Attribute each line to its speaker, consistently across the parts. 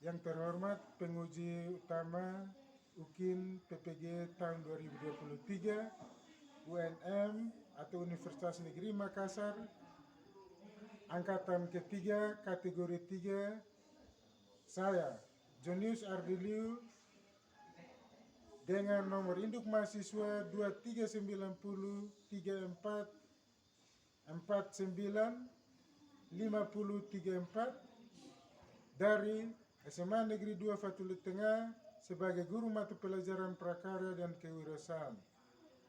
Speaker 1: Yang terhormat penguji utama UKIN PPG tahun 2023 UNM atau Universitas Negeri Makassar angkatan ketiga kategori 3, saya Jonius Ardiliu dengan nomor induk mahasiswa 2394949034 dari SMA Negeri 2 Fatuli Tengah sebagai guru mata pelajaran prakarya dan kewirausahaan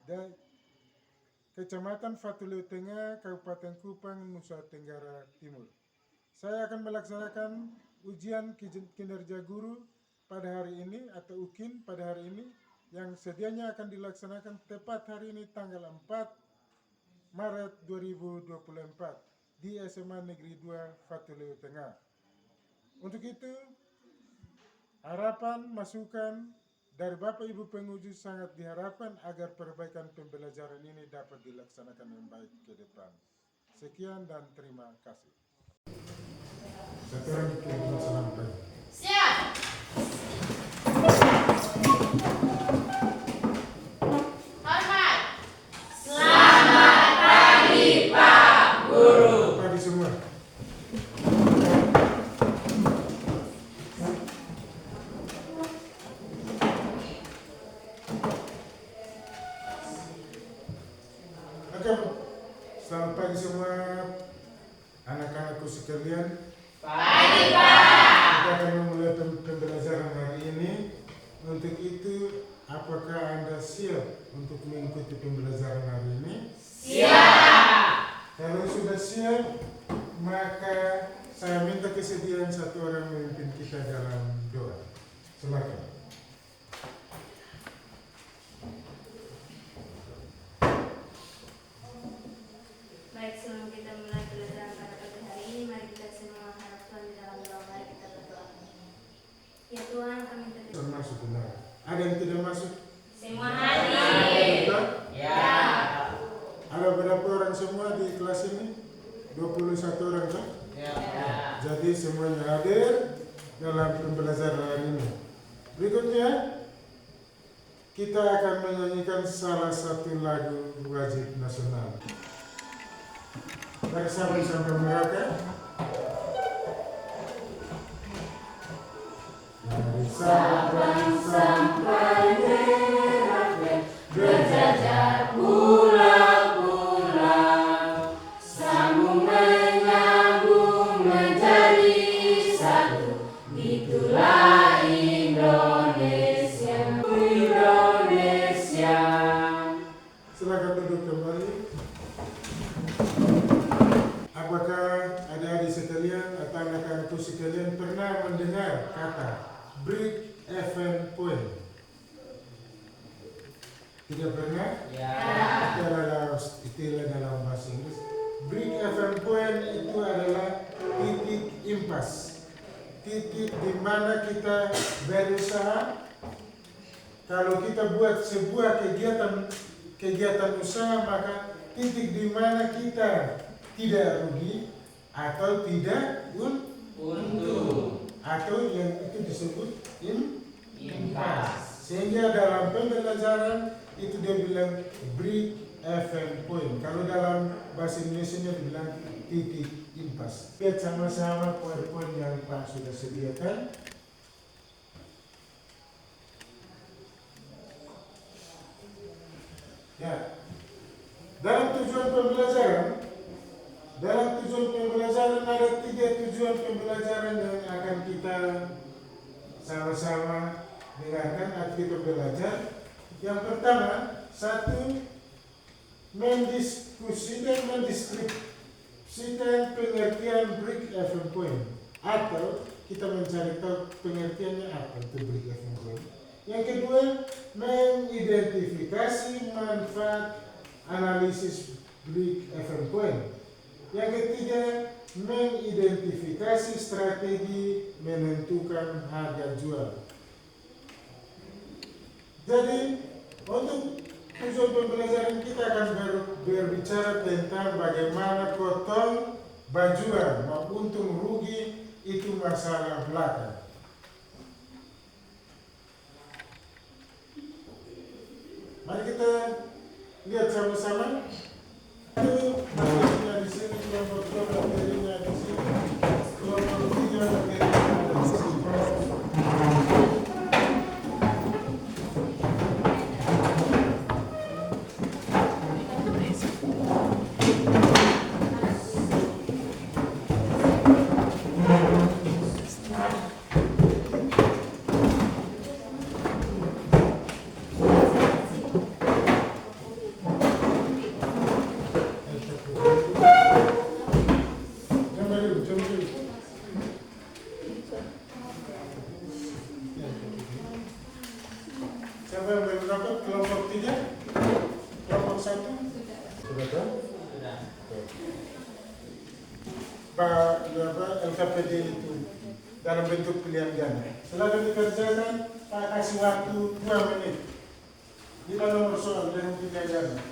Speaker 1: dan Kecamatan Fatuli Tengah, Kabupaten Kupang, Nusa Tenggara Timur. Saya akan melaksanakan ujian kinerja guru pada hari ini atau UKIN pada hari ini yang sedianya akan dilaksanakan tepat hari ini tanggal 4 Maret 2024 di SMA Negeri 2 Fatuli Tengah. Untuk itu, harapan masukan dari Bapak Ibu penguji sangat diharapkan agar perbaikan pembelajaran ini dapat dilaksanakan dengan baik ke depan. Sekian dan terima kasih. Sekarang kita sampai.
Speaker 2: Siap. Hormat. Selamat pagi Pak Guru.
Speaker 1: Pagi semua. Oke, selamat pagi semua anak-anakku sekalian.
Speaker 2: Pagi Pak.
Speaker 1: Kita akan memulai pembelajaran hari ini. Untuk itu, apakah Anda siap untuk mengikuti pembelajaran hari ini?
Speaker 2: Siap.
Speaker 1: Kalau sudah siap, maka saya minta kesediaan satu orang memimpin kita dalam doa. Silakan.
Speaker 3: Baik, sebelum kita mulai pelajaran pada pagi hari ini, mari kita semua harap Tuhan di dalam doa. Mari kita berdoa. Ya Tuhan, kami
Speaker 1: Termasuk benar. Ada yang tidak masuk?
Speaker 3: semua hadir.
Speaker 1: Betul?
Speaker 2: Ya.
Speaker 1: Ada berapa orang semua di kelas ini? 21 orang kan?
Speaker 2: Ya.
Speaker 1: Jadi semuanya hadir dalam pembelajaran hari ini. Berikutnya, kita akan menyanyikan salah satu lagu wajib nasional. Dari Sabang sampai Merauke. Dari Sabang sampai Merauke berjajar
Speaker 2: pulau-pulau, sambung menyambung menjadi satu, itulah Indonesia. Indonesia.
Speaker 1: Silakan duduk kembali. Apakah adik-adik sekalian atau anak-anakku sekalian pernah mendengar kata break even point? Tidak pernah?
Speaker 2: Ya.
Speaker 1: Itu adalah istilah dalam bahasa Inggris. Break even point itu adalah titik impas. Titik di mana kita berusaha. Kalau kita buat sebuah kegiatan usaha, maka titik di mana kita tidak rugi atau tidak untung, atau yang itu disebut impas. Sehingga dalam pembelajaran itu dia bilang break even point. Kalau dalam bahasa Indonesia dibilang titik impas. Lihat sama-sama poin-poin yang Pak sudah sediakan. Ya, dalam tujuan pembelajaran ada 3 tujuan pembelajaran yang akan kita sama-sama dengarkan atau kita belajar. Yang pertama, 1, mendiskusikan, mendeskripsikan pengertian break even point, atau kita mencari tahu pengertiannya apa itu break even point. Yang kedua, mengidentifikasi manfaat analisis break even point. Yang ketiga, mengidentifikasi strategi menentukan harga jual. Jadi, untuk tujuan pembelajaran kita akan berbicara tentang bagaimana potong bajuan, mau untung rugi itu masalah belakang. Mari kita lihat sama-sama. Satu materinya di sini, kelompok dua materinya di sini, kelompok tiga materinya di sini. Siapa yang belum dapat kelompok 3? Kelompok 1? Sudah kan? Sudah. Pak LKPD itu dalam bentuk pilihan ganda. Silakan dikerjakan, Pak kasih waktu 2 menit. 5 nomor soal dengan pilihan ganda.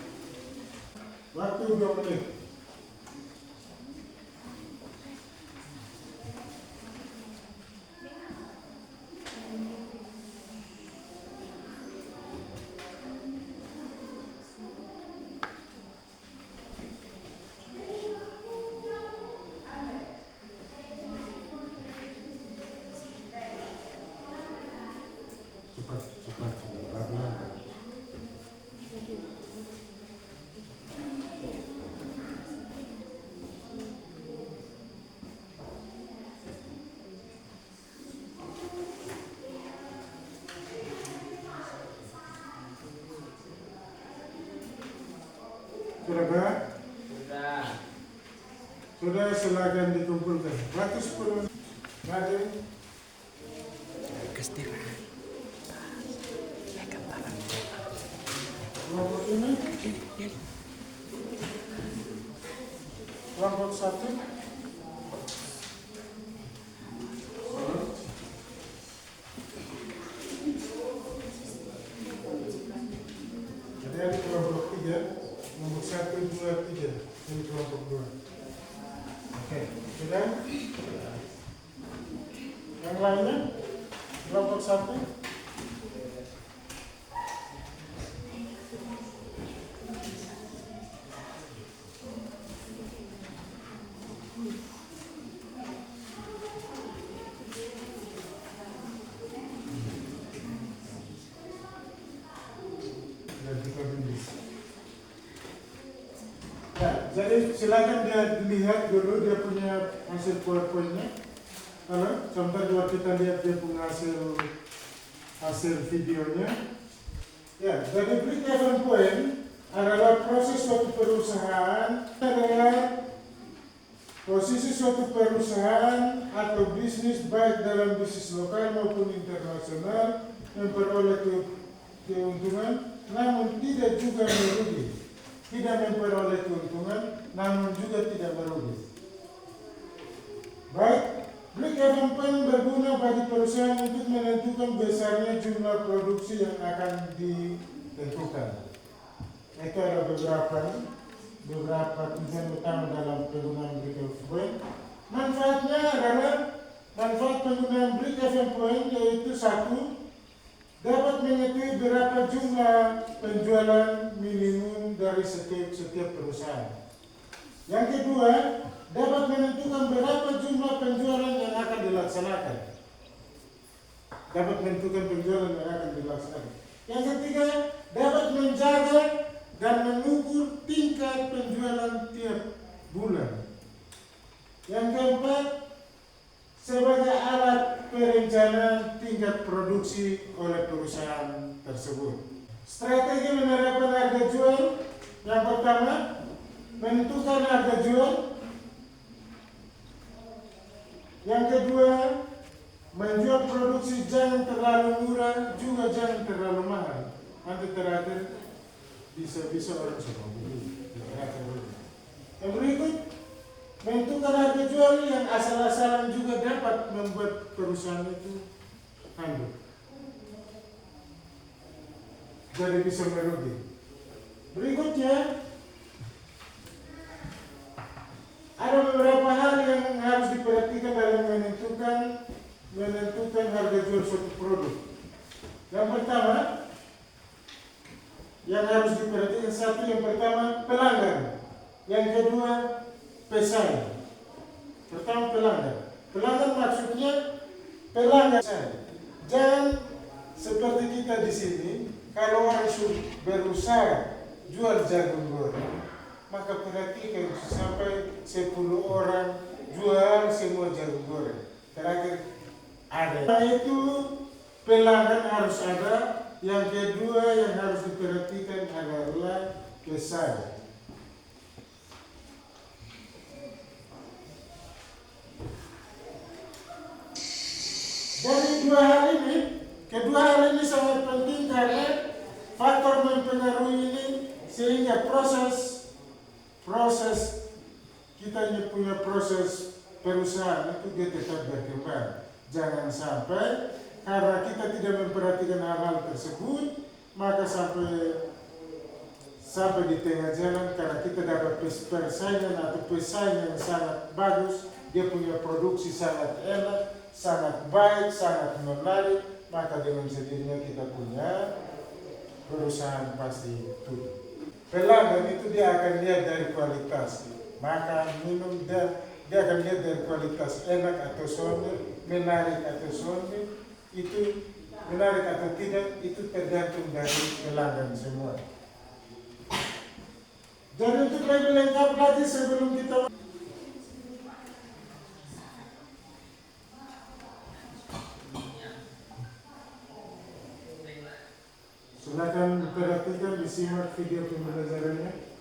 Speaker 1: Waktu 2 menit. Cepat, pelan-pelan. Sudah, Pak? Sudah. Sudah, silakan dikumpulkan. Waktu 10 menit. Mari. Kelompok ini. Kelompok 1. Jadi ada kelompok 3. Kelompok 1, 2, 3. Ini kelompok 2. Oke, sudah? Yang lainnya? Kelompok 1. Ya, jadi silakan dia lihat dulu dia punya hasil PowerPoint-nya. Kalau contoh dua kita lihat dia punya hasil videonya. Ya, jadi break-even point adalah proses suatu perusahaan adalah posisi suatu perusahaan atau bisnis baik dalam bisnis lokal maupun internasional memperoleh keuntungan namun tidak juga merugi. Tidak memperoleh keuntungan, namun juga tidak merugi. Baik, break-even point berguna bagi perusahaan untuk menentukan besarnya jumlah produksi yang akan ditentukan. Itu ada beberapa tujuan utama dalam penggunaan break-even point. Manfaatnya adalah manfaat penggunaan break-even point yaitu 1. Dapat mengetahui berapa jumlah penjualan minimum dari setiap perusahaan. Yang kedua, dapat menentukan berapa jumlah penjualan yang akan dilaksanakan. Dapat menentukan penjualan yang akan dilaksanakan. Yang ketiga, dapat menjaga dan mengukur tingkat penjualan tiap bulan. Yang keempat, sebagai alat perencanaan tingkat produksi oleh perusahaan tersebut. Strategi menerapkan harga jual. Yang pertama, menentukan harga jual. Yang kedua, menjual produksi jangan terlalu murah, juga jangan terlalu mahal. Nanti terakhir bisa orang semua beli. Yang berikut, menentukan harga jual yang asal-asalan juga dapat membuat perusahaan itu handal. Jadi bisa merugi. Berikutnya, ada beberapa hal yang harus diperhatikan dalam menentukan harga jual suatu produk. Yang pertama, yang harus diperhatikan. Satu, yang pertama pelanggan, yang kedua pesaing. Pertama pelanggan. Pelanggan maksudnya pelanggan. Jangan seperti kita di sini, kalau orang berusaha jual jagung goreng, maka perhatikan sampai 10 orang jual semua jagung goreng. Terakhir ada. Nah, itu pelanggan harus ada. Yang kedua yang harus diperhatikan adalah pesaing. Dari kedua hal ini sangat penting karena faktor mempengaruhi ini sehingga proses kita punya proses perusahaan itu dia tetap berkembang. Jangan sampai karena kita tidak memperhatikan hal-hal tersebut, maka sampai di tengah jalan karena kita dapat persaingan atau pesaing yang sangat bagus, dia punya produksi sangat enak, sangat baik, sangat menarik, maka dengan sendirinya kita punya perusahaan pasti tutup. Pelanggan itu dia akan lihat dari kualitas, makan, minum, dia akan lihat dari kualitas enak atau sonde, menarik atau sonde, itu menarik atau tidak, itu tergantung dari pelanggan semua. Dan untuk lebih lengkap lagi sebelum kita silakan perhatikan, disimak video pembelajarannya.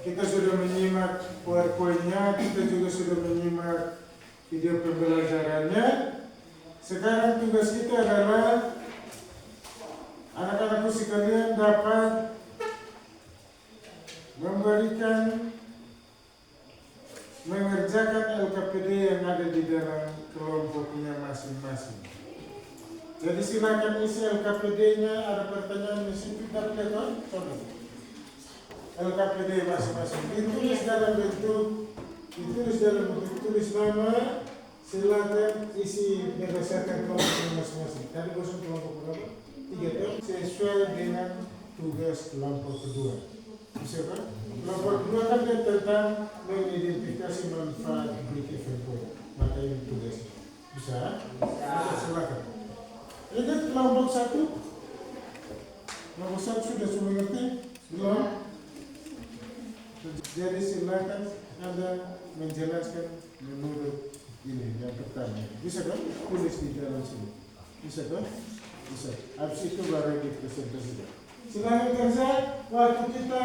Speaker 1: Kita sudah menyimak PowerPoint-nya, kita juga sudah menyimak video pembelajarannya. Sekarang tugas kita adalah anak-anakku sekalian dapat mengerjakan LKPD yang ada di dalam kelompoknya masing-masing. Jadi silakan isi LKPD-nya, ada pertanyaan di situ, tapi lihat coba. LKPD masing-masing ditulis dalam bentuk tulis nama, silakan isi berdasarkan kelompok masing-masing. Tadi bosan kelompok berapa? 3 tahun sesuai dengan tugas kelompok kedua. Bisa kan? Kelompok kedua kan dia tentang mengidentifikasi manfaat Brick Event Point. Maka ini tugasnya. Bisa? Silakan. Lihat kelompok 1. Kelompok 1 sudah semua ngerti? Belum? Jadi silakan Anda menjelaskan menurut ini yang pertama. Bisa kan? Tulis di dalam sini. Bisa kan? Bisa. Habis itu baru dipresentasikan. Silakan kerja. Waktu kita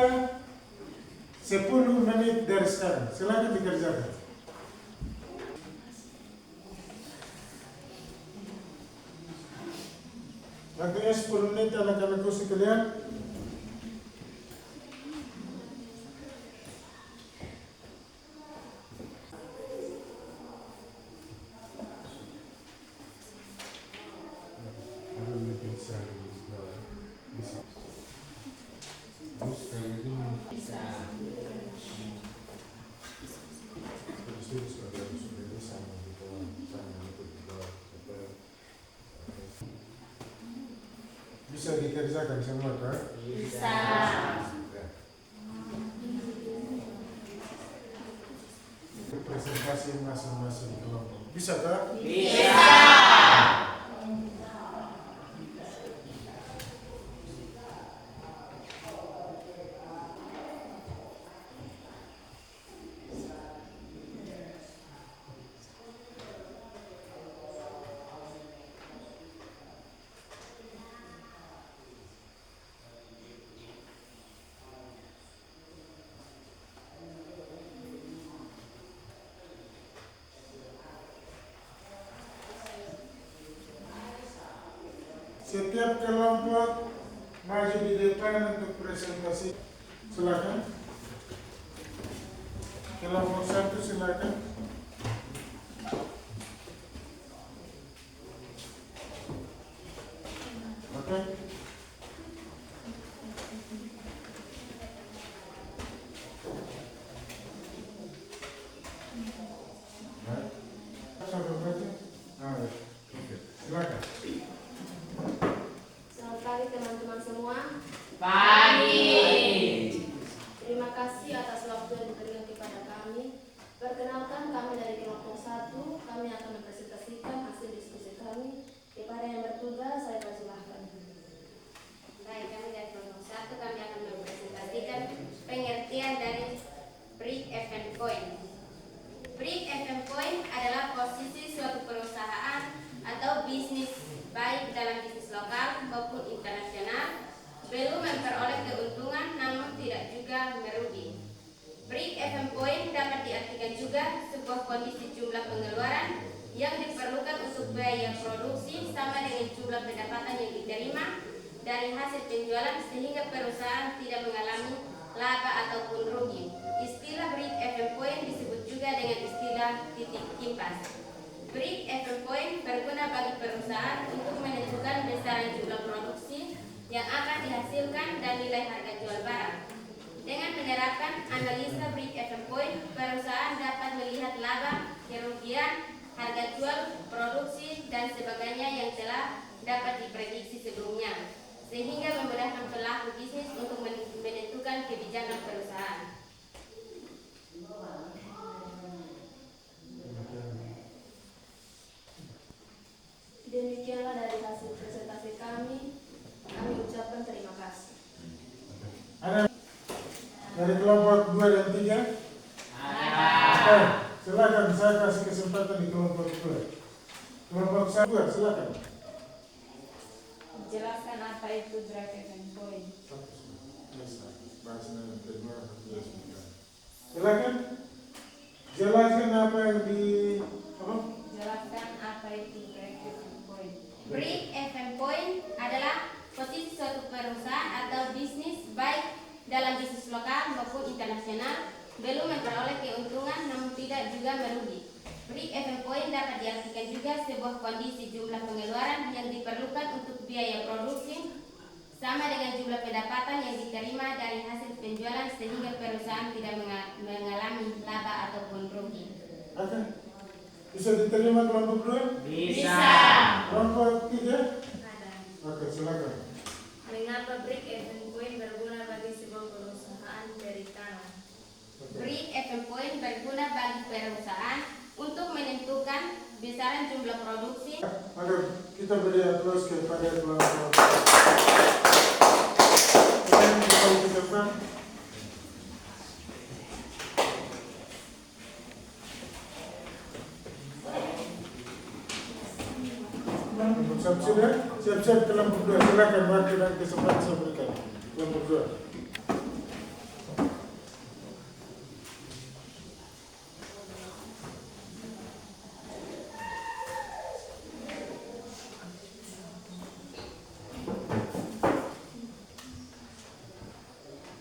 Speaker 1: 10 menit dari sekarang. Silakan dikerjakan. Waktunya 10 menit anak-anakku sekalian. Bisa dikerjakan semua kan?
Speaker 2: Bisa.
Speaker 1: Presentasi masing-masing kelompok. Bisa kan?
Speaker 2: Bisa.
Speaker 1: Setiap kelompok maju di depan untuk presentasi. Silakan. Kelompok 1 silakan. Oke. Silakan.
Speaker 3: Selamat pagi teman-teman semua.
Speaker 2: Pagi.
Speaker 3: Terima kasih atas waktu yang diberikan kepada kami. Perkenalkan, kami dari kelompok 1. Kami akan mempresentasikan hasil diskusi kami. Kepada yang bertugas, saya persilahkan.
Speaker 4: Baik, kami dari kelompok 1 kami akan mempresentasikan pengertian dari Brick Event Point. Brick Event Point adalah posisi suatu perusahaan atau bisnis, baik dalam bisnis lokal maupun internasional, belum memperoleh keuntungan namun tidak juga merugi. Break even point dapat diartikan juga sebuah kondisi jumlah pengeluaran yang diperlukan untuk biaya produksi sama dengan jumlah pendapatan yang diterima dari hasil penjualan sehingga perusahaan tidak mengalami laba ataupun rugi. Istilah break even point disebut juga juga dengan istilah titik kipas. Break even point berguna bagi perusahaan untuk menentukan besaran jumlah produksi yang akan dihasilkan dan nilai harga jual barang. Dengan menerapkan analisa break even point, perusahaan dapat melihat laba, kerugian, harga jual, produksi, dan sebagainya yang telah dapat diprediksi sebelumnya, sehingga memudahkan pelaku bisnis untuk menentukan kebijakan perusahaan.
Speaker 3: Demikianlah dari hasil presentasi kami. Kami ucapkan terima kasih.
Speaker 1: Ada dari kelompok 2 dan 3? Oke, silakan saya kasih kesempatan di kelompok 2. Kelompok 1, silakan.
Speaker 2: Jelaskan apa itu break even point.
Speaker 1: Silakan. Jelaskan apa yang di
Speaker 2: Jelaskan apa itu break even point.
Speaker 4: Break even point adalah posisi suatu perusahaan atau bisnis baik dalam bisnis lokal maupun internasional belum memperoleh keuntungan namun tidak juga merugi. Break even point dapat diartikan juga sebuah kondisi jumlah pengeluaran yang diperlukan untuk biaya produksi sama dengan jumlah pendapatan yang diterima dari hasil penjualan sehingga perusahaan tidak mengalami laba ataupun rugi.
Speaker 1: Oke. Bisa diterima kelompok 2?
Speaker 2: Bisa.
Speaker 1: Kelompok 3?
Speaker 3: Ada.
Speaker 1: Oke, silakan.
Speaker 3: Mengapa break even point berguna bagi sebuah perusahaan perikanan?
Speaker 4: Break even point berguna bagi perusahaan untuk menentukan besaran jumlah produksi.
Speaker 1: Oke, kita beri aplaus kepada kelompok. Kita depan. Kelompok 1 sudah? Siap-siap kelompok 2. Silakan waktu dan kesempatan saya berikan. Kelompok 2.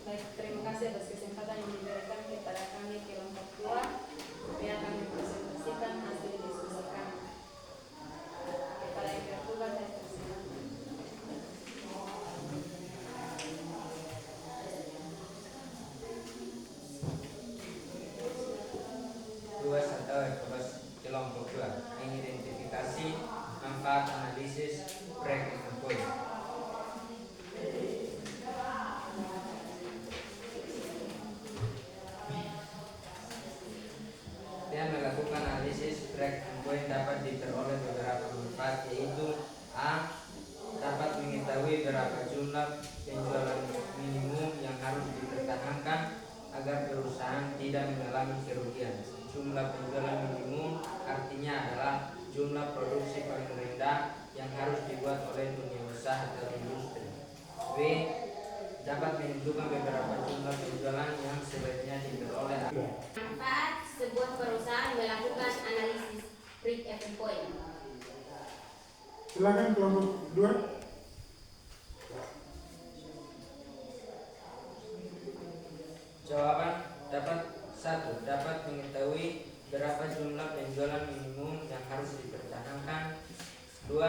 Speaker 2: Baik, terima kasih atas kesempatan yang diberikan kepada kami kelompok 2 yang akan mempresentasikan hasil diskusi kami. Kepada yang bertugas saya persilakan.
Speaker 5: Tugas atau tugas kelompok 2 mengidentifikasi manfaat analisis break even point. Dan melakukan analisis break even point dapat diperoleh beberapa manfaat, yaitu A. Dapat mengetahui berapa jumlah penjualan minimum yang harus dipertahankan agar perusahaan tidak mengalami kerugian. Jumlah penjualan minimum artinya adalah jumlah produksi paling rendah yang harus dibuat oleh dunia usaha atau industri. B. Dapat menentukan beberapa jumlah penjualan yang sebaiknya diperoleh.
Speaker 4: Manfaat sebuah perusahaan melakukan analisis break even point.
Speaker 1: Silakan kelompok 2.
Speaker 5: Jawaban dapat 1. Dapat mengetahui berapa jumlah penjualan minimum yang harus dipertahankan. 2.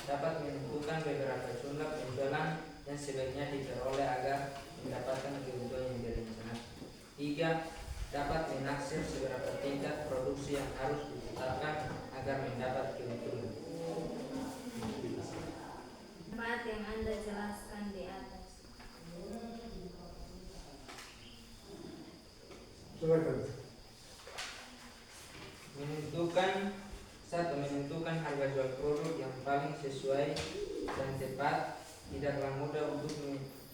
Speaker 5: Dapat menentukan beberapa jumlah penjualan yang sebaiknya diperoleh agar mendapatkan keuntungan yang direncanakan. 3. Dapat menaksir seberapa tingkat produksi yang harus ditetapkan agar mendapat keuntungan.
Speaker 3: Manfaat yang Anda jelaskan di atas.
Speaker 1: Silakan.
Speaker 5: Menentukan harga jual produk yang paling sesuai dan tepat tidaklah mudah untuk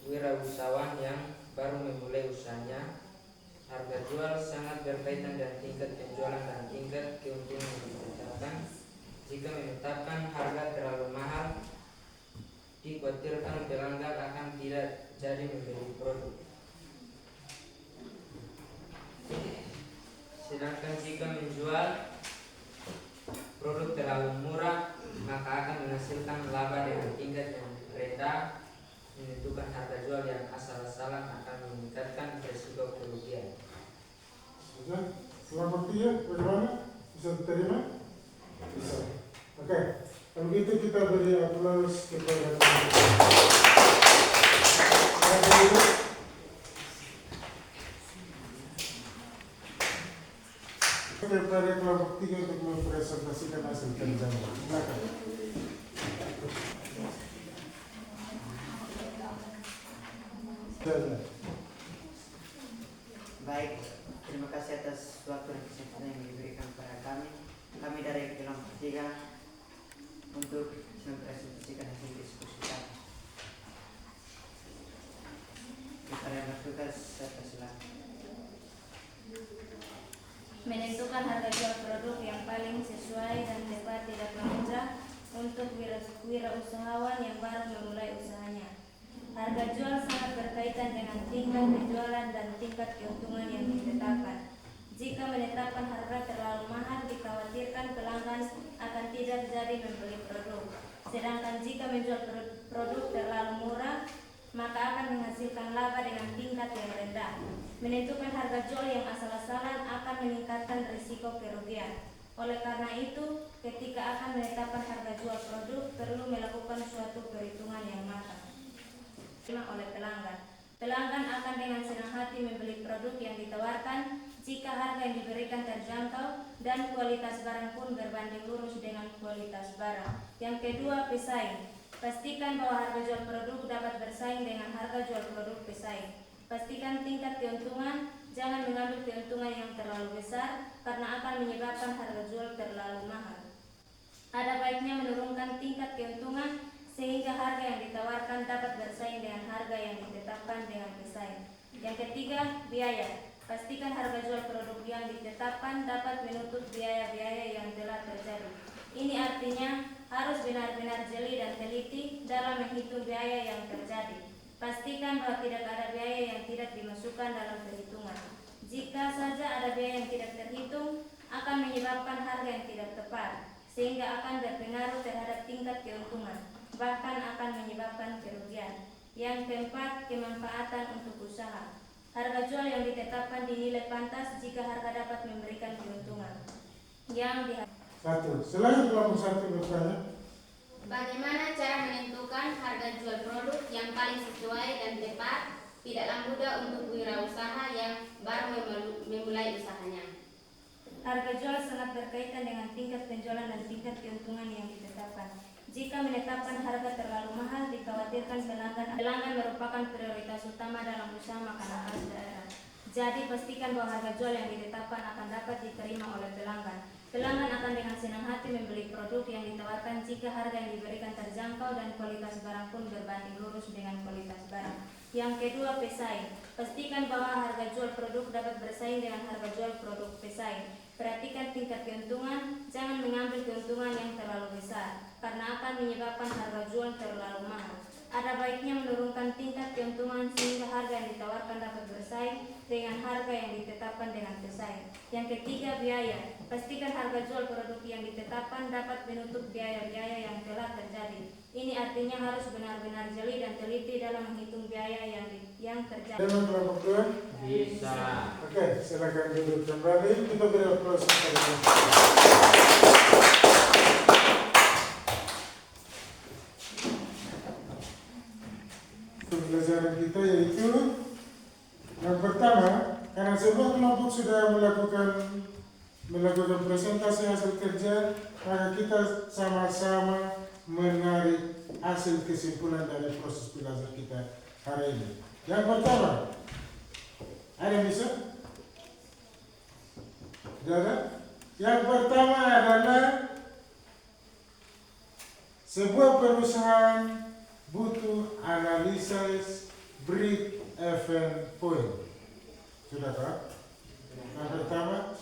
Speaker 5: wirausahawan yang baru memulai usahanya. Harga jual sangat berkaitan dengan tingkat penjualan dan tingkat keuntungan yang ditetapkan. Jika menetapkan harga terlalu mahal, dikhawatirkan pelanggan akan tidak jadi membeli produk. Sedangkan jika menjual produk terlalu murah, maka akan menghasilkan laba dengan tingkat yang rendah. Menentukan harga jual yang asal-asalan akan meningkatkan risiko kerugian.
Speaker 1: Sudah? Selamat dia, bagaimana? Bisa diterima? Bisa. Oke, kalau gitu kita beri aplaus kepada kepada kelompok 3 untuk mempresentasikan hasil kerja. Silakan.
Speaker 6: Baik, terima kasih atas waktu dan kesempatan yang diberikan kepada kami. Kami dari kelompok 3 untuk mempresentasikan hasil diskusi kami. Kepada yang bertugas, saya persilakan.
Speaker 3: Menentukan harga jual produk yang paling sesuai dan tepat tidak menunjang untuk wirausahawan yang baru memulai usahanya. Harga jual sangat berkaitan dengan tingkat penjualan dan tingkat keuntungan yang ditetapkan. Jika menetapkan harga terlalu mahal, dikhawatirkan pelanggan akan tidak jadi membeli produk. Sedangkan jika menjual produk terlalu murah, maka akan menghasilkan laba dengan tingkat yang rendah. Menentukan harga jual yang asal-asalan akan meningkatkan risiko kerugian. Oleh karena itu, ketika akan menetapkan harga jual produk, perlu melakukan suatu perhitungan yang matang oleh pelanggan. Pelanggan akan dengan senang hati membeli produk yang ditawarkan jika harga yang diberikan terjangkau dan kualitas barang pun berbanding lurus dengan kualitas barang. Yang kedua, pesaing. Pastikan bahwa harga jual produk dapat bersaing dengan harga jual produk pesaing. Pastikan tingkat keuntungan, jangan mengambil keuntungan yang terlalu besar karena akan menyebabkan harga jual terlalu mahal. Ada baiknya menurunkan tingkat keuntungan sehingga harga yang ditawarkan dapat bersaing dengan harga yang ditetapkan dengan pesaing. Yang ketiga, biaya. Pastikan harga jual produk yang ditetapkan dapat menutup biaya-biaya yang telah terjadi. Ini artinya harus benar-benar jeli dan teliti dalam menghitung biaya yang terjadi. Pastikan bahwa tidak ada biaya yang tidak dimasukkan dalam perhitungan. Jika saja ada biaya yang tidak terhitung, akan menyebabkan harga yang tidak tepat, sehingga akan berpengaruh terhadap tingkat keuntungan, bahkan akan menyebabkan kerugian. Yang keempat, kemanfaatan untuk usaha. Harga jual yang ditetapkan dinilai pantas jika harga dapat memberikan keuntungan.
Speaker 1: Satu, selain kelompok 1 bertanya.
Speaker 4: Bagaimana cara menentukan harga jual produk yang paling sesuai dan tepat, tidaklah mudah untuk wirausaha yang baru memulai usahanya?
Speaker 3: Harga jual sangat berkaitan dengan tingkat penjualan dan tingkat keuntungan yang ditetapkan. Jika menetapkan harga terlalu mahal, dikhawatirkan pelanggan merupakan prioritas utama dalam usaha makanan khas daerah. Jadi pastikan bahwa harga jual yang ditetapkan akan dapat diterima oleh pelanggan. Pelanggan akan dengan senang hati membeli produk yang ditawarkan jika harga yang diberikan terjangkau dan kualitas barang pun berbanding lurus dengan kualitas barang. Yang kedua, pesaing. Pastikan bahwa harga jual produk dapat bersaing dengan harga jual produk pesaing. Perhatikan tingkat keuntungan, jangan mengambil keuntungan yang terlalu besar, karena akan menyebabkan harga jual terlalu mahal. Ada baiknya menurunkan tingkat keuntungan sehingga harga yang ditawarkan dapat bersaing dengan harga yang ditetapkan dengan pesaing. Yang ketiga, biaya. Pastikan harga jual produk yang ditetapkan dapat menutup biaya-biaya yang telah terjadi. Ini artinya harus benar-benar jeli dan teliti dalam menghitung biaya yang terjadi.
Speaker 1: Dengan kelompok 2?
Speaker 5: Bisa.
Speaker 1: Oke, silakan duduk kembali. Kita beri aplaus kepada kelompok 2. Pembelajaran kita yaitu yang pertama, karena semua kelompok sudah melakukan presentasi hasil kerja, maka kita sama-sama menarik hasil kesimpulan dari proses belajar kita hari ini. Yang pertama, ada yang bisa? Tidak. Yang pertama adalah sebuah perusahaan butuh analisis break-even point. Sudah tahu? Yang pertama,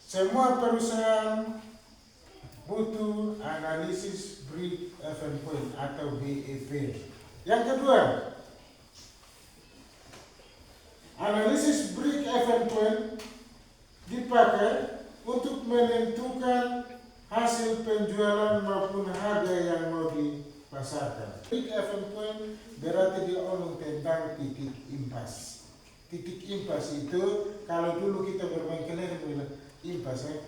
Speaker 1: semua perusahaan butuh analisis break-even point atau BEP. Yang kedua, analisis break-even point dipakai untuk menentukan hasil penjualan maupun harga yang mau dipasarkan. Break-even point berarti dia omong tentang titik impas. titik impas itu kalau dulu kita bermain kelereng bilang impas ya.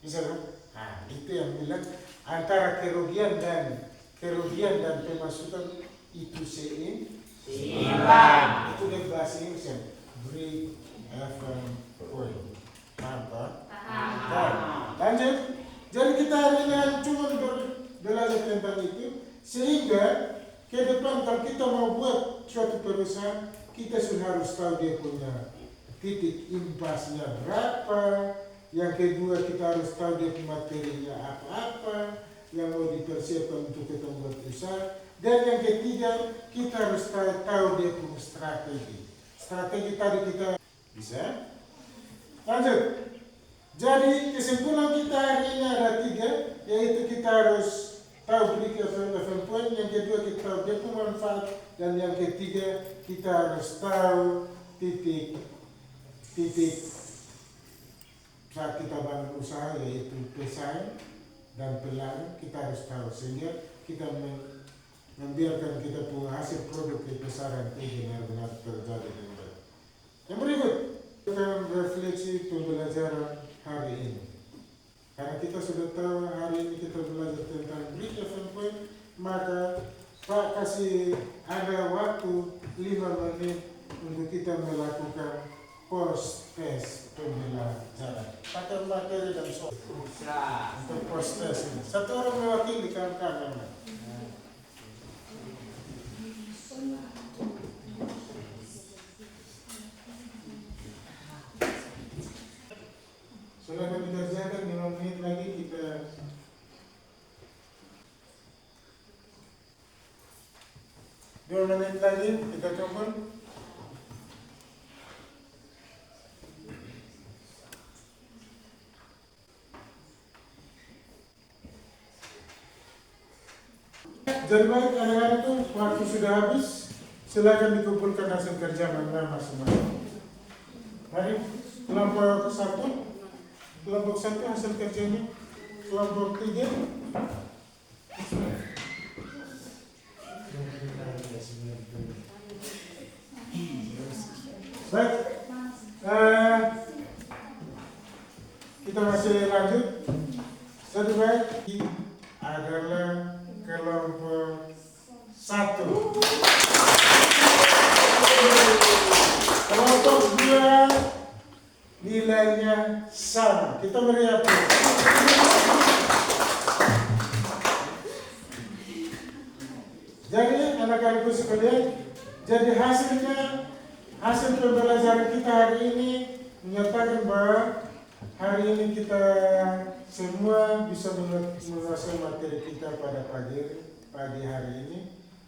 Speaker 1: Bisa kan? Nah, itu yang bilang antara kerugian dan pemasukan itu seimbang. Itu dari bahasa Inggris ya. Break even point. Paham tak? Paham. Lanjut. Jadi kita hari ini cuma belajar tentang itu sehingga ke depan kalau kita mau buat suatu perusahaan kita sudah harus tahu dia punya titik impasnya berapa. Yang kedua kita harus tahu dia materinya apa-apa yang mau dipersiapkan untuk kita buat usaha. Dan yang ketiga kita harus tahu dia punya strategi. Strategi tadi kita bisa. Lanjut. Jadi kesimpulan kita hari ini ada 3, yaitu kita harus tahu break even point, yang kedua kita tahu dia punya manfaat, dan yang ketiga kita harus tahu titik saat kita bangun usaha, yaitu pesaing dan pelanggan. Kita harus tahu sehingga kita membiarkan kita punya hasil produk di pasaran itu benar-benar terjadi dengan baik. Yang berikut kita refleksi pembelajaran hari ini. Karena kita sudah tahu hari ini kita belajar tentang break even point, maka Pak kasih ada waktu 5 menit untuk kita melakukan post test pembelajaran. Pakai materi dan soal untuk post test ini. Satu orang mewakili kawan-kawan. Sudah kami kerjakan 5 menit lagi kita coba. Jadi baik anak-anak itu waktu sudah habis, silakan dikumpulkan hasil kerja masing-masing. Mari kelompok 1 hasil kerjanya, kelompok 3. Baik, kita masih lanjut. Jadi baik adalah kelompok 1. Kelompok 2 nilainya sama. Kita beri aplaus. Jadi anak-anakku sekalian, jadi hasil pembelajaran kita hari ini menyatakan bahwa hari ini kita semua bisa menguasai materi kita pada pagi hari ini,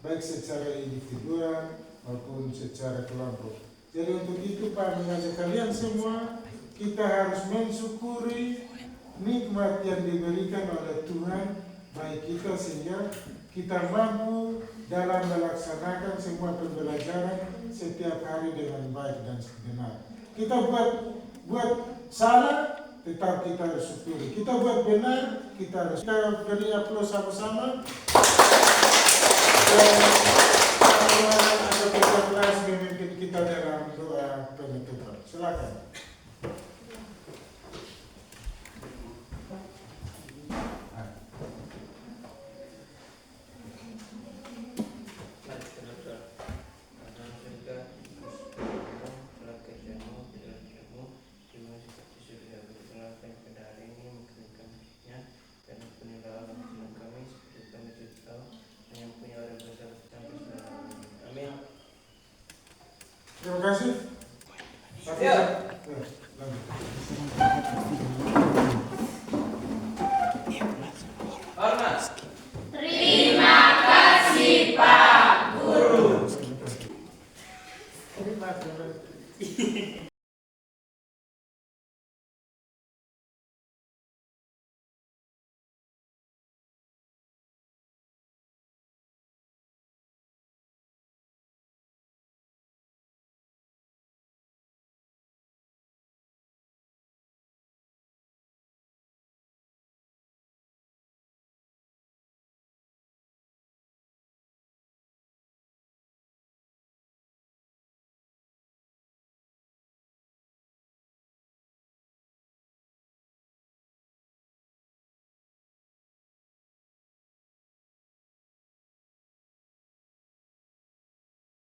Speaker 1: baik secara individual maupun secara kelompok. Jadi untuk itu Pak mengajak kalian semua, kita harus mensyukuri nikmat yang diberikan oleh Tuhan baik kita sehingga kita mampu dalam melaksanakan semua pembelajaran setiap hari dengan baik dan benar. Kita buat salah, tetap kita harus syukuri. Kita buat benar, kita harus beri aplaus sama-sama. Dan ada kelas memimpin kita dalam doa penutupan. Silakan.